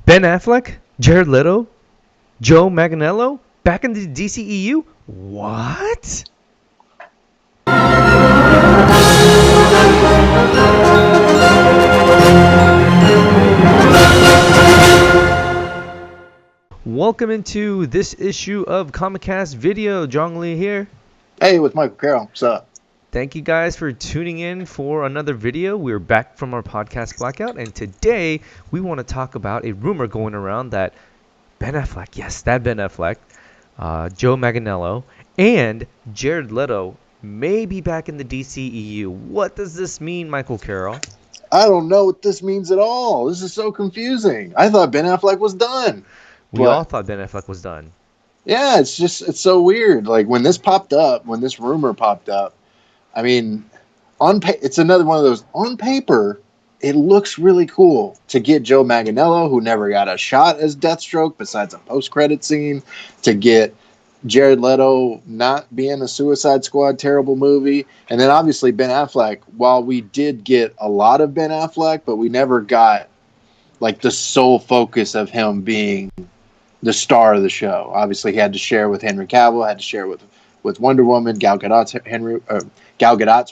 Ben Affleck, Jared Leto, Joe Manganiello, back in the DCEU? What? Welcome into this issue of Comic Cast Video. Jong Lee here. Hey, with Michael Carroll. What's up? Thank you guys for tuning in for another video. We're back from our podcast blackout, and today we want to talk about a rumor going around that Ben Affleck, yes, that Ben Affleck, Joe Manganiello, and Jared Leto may be back in the DCEU. What does this mean, Michael Carroll? I don't know what this means at all. This is so confusing. I thought Ben Affleck was done. We all But thought Ben Affleck was done. yeah, it's so weird. Like when this rumor popped up, I mean, it's another one of those on paper. It looks really cool to get Joe Manganiello, who never got a shot as Deathstroke besides a post-credit scene, to get Jared Leto not being a Suicide Squad terrible movie, and then obviously Ben Affleck. While we did get a lot of Ben Affleck, but we never got like the sole focus of him being the star of the show. Obviously, he had to share with Henry Cavill, had to share with Wonder Woman, Gal Gadot's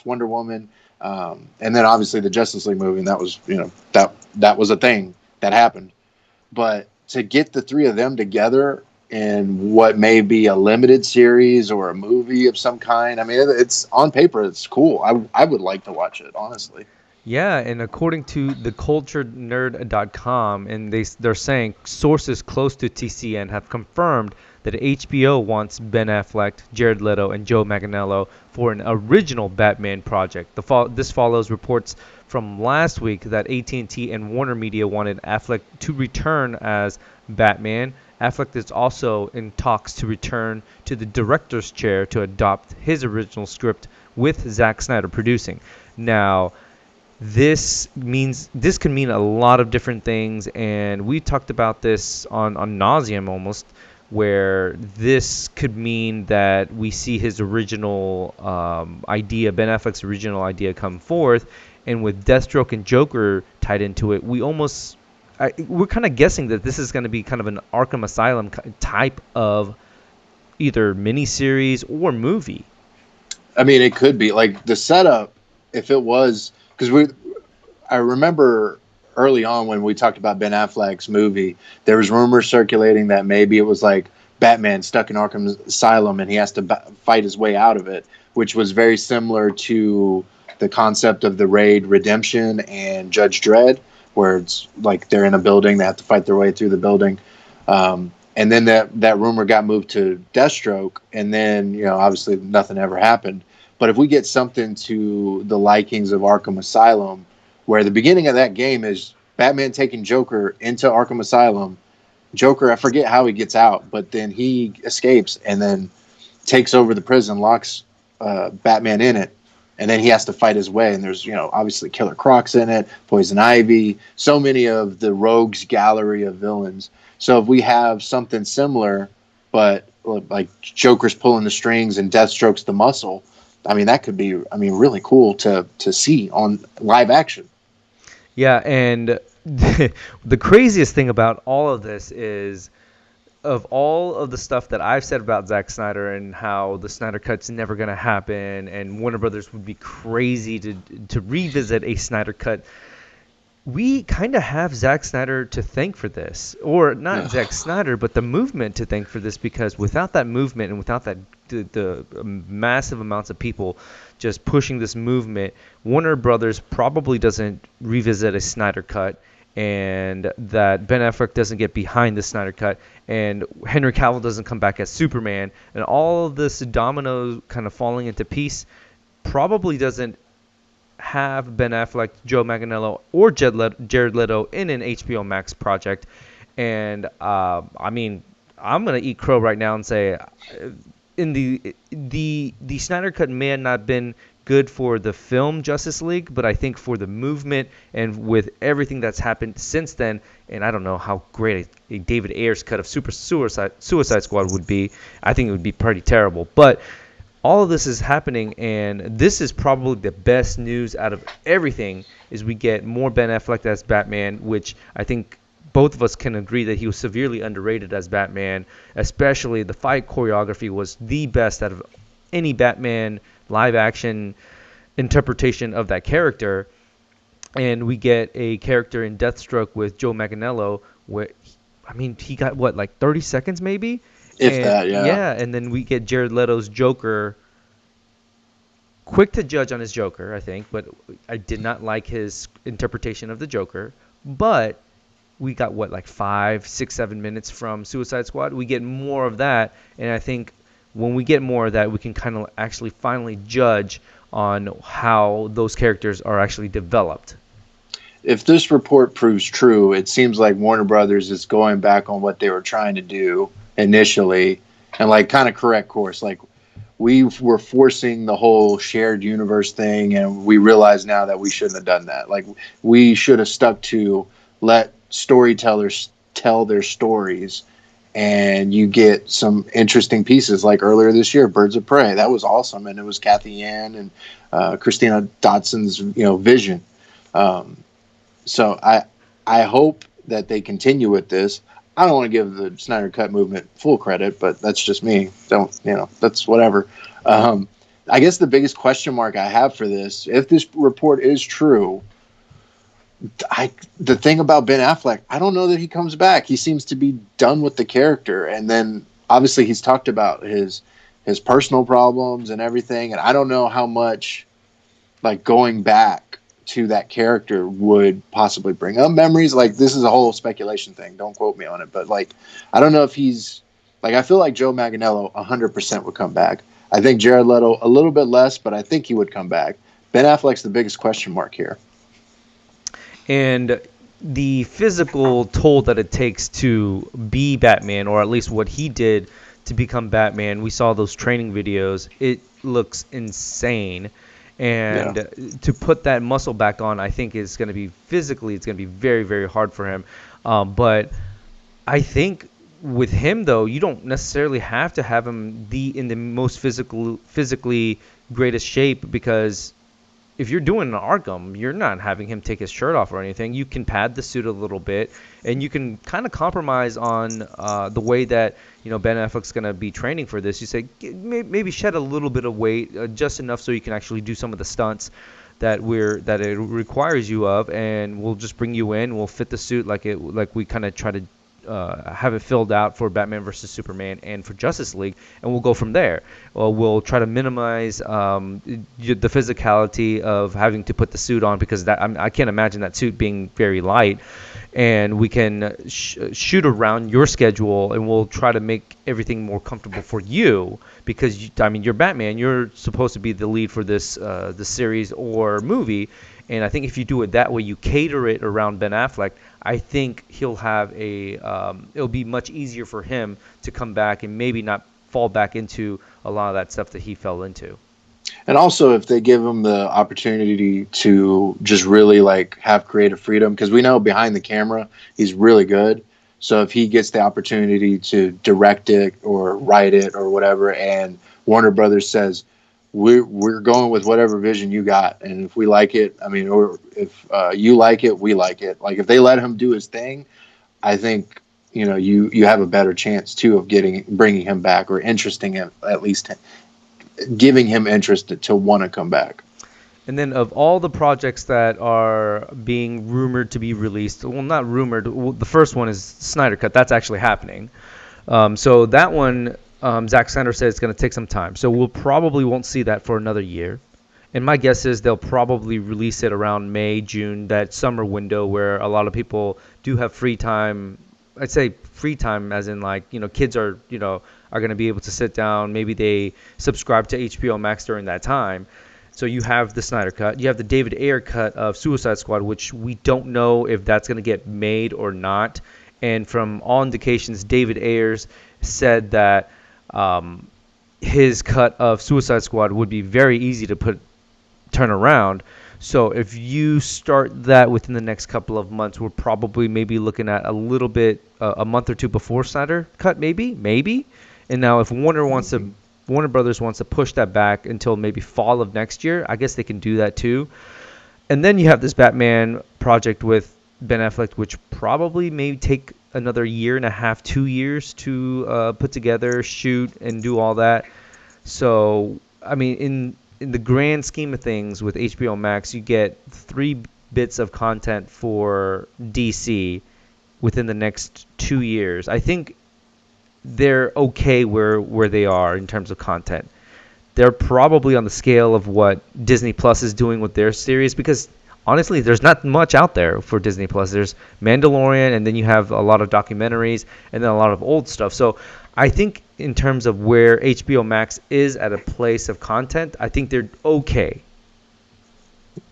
Wonder Woman, and then obviously the Justice League movie. And that was that was a thing that happened. But to get the three of them together in what may be a limited series or a movie of some kind, I mean, it's on paper, it's cool. I would like to watch it, honestly. Yeah, and according to TheCulturedNerd.com, and they're saying sources close to TCN have confirmed that HBO wants Ben Affleck, Jared Leto, and Joe Manganiello for an original Batman project. This follows reports from last week that AT&T and Warner Media wanted Affleck to return as Batman. Affleck is also in talks to return to the director's chair to adopt his original script with Zack Snyder producing. Now, this can mean a lot of different things, and we talked about this on nauseam almost, where this could mean that we see his original idea, Ben Affleck's original idea, come forth, and with Deathstroke and Joker tied into it, we're kind of guessing that this is going to be kind of an Arkham Asylum type of either miniseries or movie. I mean, it could be like the setup if it was. Because I remember early on when we talked about Ben Affleck's movie, there was rumors circulating that maybe it was like Batman stuck in Arkham Asylum and he has to fight his way out of it, which was very similar to the concept of the Raid Redemption and Judge Dredd, where it's like they're in a building, they have to fight their way through the building. And then that rumor got moved to Deathstroke, and then obviously nothing ever happened. But if we get something to the likings of Arkham Asylum, where the beginning of that game is Batman taking Joker into Arkham Asylum, Joker, I forget how he gets out, but then he escapes and then takes over the prison, locks Batman in it, and then he has to fight his way. And there's, obviously Killer Croc's in it, Poison Ivy, so many of the rogues gallery of villains. So if we have something similar, but like Joker's pulling the strings and Deathstroke's the muscle, I mean, that could be, really cool to see on live action. Yeah, and the craziest thing about all of this is, of all of the stuff that I've said about Zack Snyder and how the Snyder Cut's never going to happen and Warner Brothers would be crazy to revisit a Snyder Cut, we kind of have Zack Snyder to thank for this. Or not Zack Snyder, but the movement to thank for this, because without that movement and without that the massive amounts of people just pushing this movement, Warner Brothers probably doesn't revisit a Snyder Cut, and that Ben Affleck doesn't get behind the Snyder Cut, and Henry Cavill doesn't come back as Superman, and all of this domino kind of falling into piece probably doesn't have Ben Affleck, Joe Manganiello, or Jared Leto in an HBO Max project. And I'm gonna eat crow right now and say, in the Snyder Cut may have not been good for the film Justice League, but I think for the movement and with everything that's happened since then, and I don't know how great a David Ayer's cut of Suicide Squad would be. I think it would be pretty terrible. But all of this is happening, and this is probably the best news out of everything, is we get more Ben Affleck as Batman, which I think both of us can agree that he was severely underrated as Batman. Especially the fight choreography was the best out of any Batman live action interpretation of that character. And we get a character in Deathstroke with Joe Manganiello, where I mean he got what, like 30 seconds maybe, If and that, yeah. and then we get Jared Leto's Joker. Quick to judge on his Joker, I think, but I did not like his interpretation of the Joker. But we got what, like 5, 6, 7 minutes from Suicide Squad. We get more of that, and I think when we get more of that, we can kind of actually finally judge on how those characters are actually developed. If this report proves true, it seems like Warner Brothers is going back on what they were trying to do initially and like kind of correct course. Like we were forcing the whole shared universe thing, and we realize now that we shouldn't have done that. Like we should have stuck to let storytellers tell their stories, and you get some interesting pieces. Like earlier this year, Birds of Prey, that was awesome, and it was Kathy Ann and Christina Dotson's vision. So I hope that they continue with this. I don't want to give the Snyder Cut movement full credit, but that's just me. That's whatever. I guess the biggest question mark I have for this, if this report is true, the thing about Ben Affleck, I don't know that he comes back. He seems to be done with the character. And then obviously he's talked about his personal problems and everything. And I don't know how much like going back to that character would possibly bring up memories. Like this is a whole speculation thing. Don't quote me on it. But like, I don't know if he's like, I feel like Joe Manganiello 100% would come back. I think Jared Leto a little bit less, but I think he would come back. Ben Affleck's the biggest question mark here. And the physical toll that it takes to be Batman, or at least what he did to become Batman, we saw those training videos. It looks insane. And to put that muscle back on, I think is going to be physically, it's going to be very, very hard for him. But I think with him, though, you don't necessarily have to have him in the most physically greatest shape, because if you're doing an Arkham, you're not having him take his shirt off or anything. You can pad the suit a little bit, and you can kind of compromise on the way that Ben Affleck's going to be training for this. You say maybe shed a little bit of weight, just enough so you can actually do some of the stunts that it requires you of, and we'll just bring you in. We'll fit the suit like we kind of try to have it filled out for Batman versus Superman and for Justice League, and we'll go from there. We'll try to minimize the physicality of having to put the suit on, because I can't imagine that suit being very light. And we can shoot around your schedule, and we'll try to make everything more comfortable for you, because you're Batman. You're supposed to be the lead for this series or movie. And I think if you do it that way, you cater it around Ben Affleck, I think he'll have it'll be much easier for him to come back and maybe not fall back into a lot of that stuff that he fell into. And also, if they give him the opportunity to just really like have creative freedom, because we know behind the camera he's really good. So if he gets the opportunity to direct it or write it or whatever, and Warner Brothers says, we're going with whatever vision you got, and if we like it, or if you like it, we like it. Like if they let him do his thing, I think you have a better chance too of bringing him back, or interesting him, at least giving him interest to want to come back. And then of all the projects that are being rumored to be released, well, not rumored, the first one is Snyder Cut. That's actually happening. So that one, Zack Snyder said it's going to take some time. So we'll probably won't see that for another year. And my guess is they'll probably release it around May, June, that summer window where a lot of people do have free time. I'd say free time as in like, kids are going to be able to sit down. Maybe they subscribe to HBO Max during that time. So you have the Snyder Cut. You have the David Ayer cut of Suicide Squad, which we don't know if that's going to get made or not. And from all indications, David Ayers said that his cut of Suicide Squad would be very easy to turn around. So if you start that within the next couple of months, we're probably maybe looking at a little bit, a month or two before Snyder Cut, maybe. And now if Warner Brothers wants to push that back until maybe fall of next year, I guess they can do that too. And then you have this Batman project with Ben Affleck, which probably may take another year and a half, 2 years to put together, shoot, and do all that. So, I mean, in the grand scheme of things, with HBO Max, you get 3 bits of content for DC within the next 2 years. I think they're okay where they are in terms of content. They're probably on the scale of what Disney Plus is doing with their series, because honestly, there's not much out there for Disney Plus. There's Mandalorian, and then you have a lot of documentaries, and then a lot of old stuff. So I think in terms of where HBO Max is at a place of content, I think they're okay.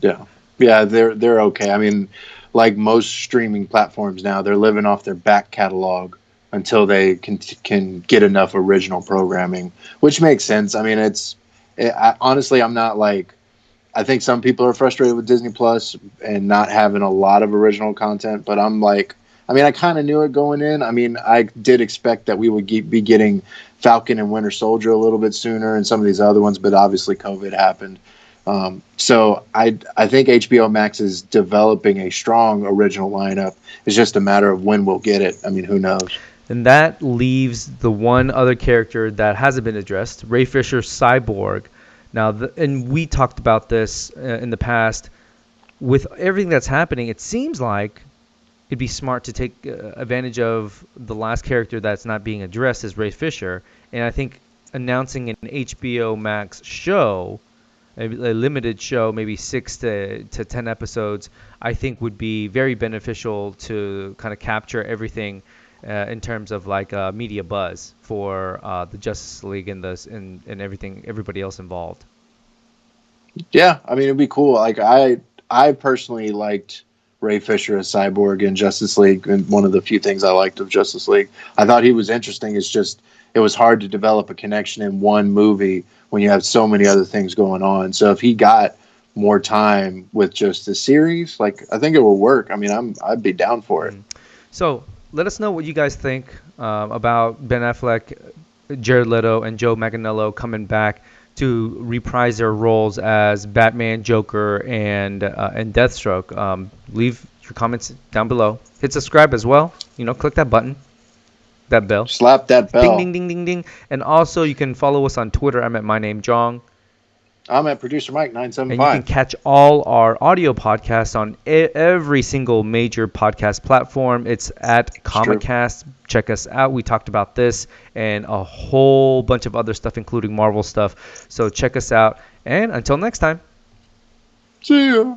Yeah, yeah, they're okay. I mean, like most streaming platforms now, they're living off their back catalog until they can get enough original programming, which makes sense. I mean, honestly, I'm not like, I think some people are frustrated with Disney Plus and not having a lot of original content, but I'm like, I mean, I kind of knew it going in. I mean, I did expect that we would be getting Falcon and Winter Soldier a little bit sooner and some of these other ones, but obviously COVID happened. So I think HBO Max is developing a strong original lineup. It's just a matter of when we'll get it. I mean, who knows? And that leaves the one other character that hasn't been addressed, Ray Fisher's Cyborg. Now, and we talked about this in the past. With everything that's happening, it seems like it'd be smart to take advantage of the last character that's not being addressed is Ray Fisher. And I think announcing an HBO Max show, a limited show, maybe 6 to 10 episodes, I think would be very beneficial to kind of capture everything in terms of like media buzz for the Justice League and everything, everybody else involved. Yeah, I mean, it'd be cool. Like I personally liked Ray Fisher as Cyborg in Justice League, and one of the few things I liked of Justice League. I thought he was interesting. It's just it was hard to develop a connection in one movie when you have so many other things going on. So if he got more time with just the series, like I think it will work. I mean, I'd be down for it. So let us know what you guys think about Ben Affleck, Jared Leto, and Joe Manganiello coming back to reprise their roles as Batman, Joker, and Deathstroke. Leave your comments down below. Hit subscribe as well. Click that button, that bell. Slap that bell. Ding, ding, ding, ding, ding. And also, you can follow us on Twitter. I'm at my name, Jong. I'm at Producer Mike 975. And you can catch all our audio podcasts on every single major podcast platform. It's at Comicast. Check us out. We talked about this and a whole bunch of other stuff, including Marvel stuff. So check us out. And until next time. See ya.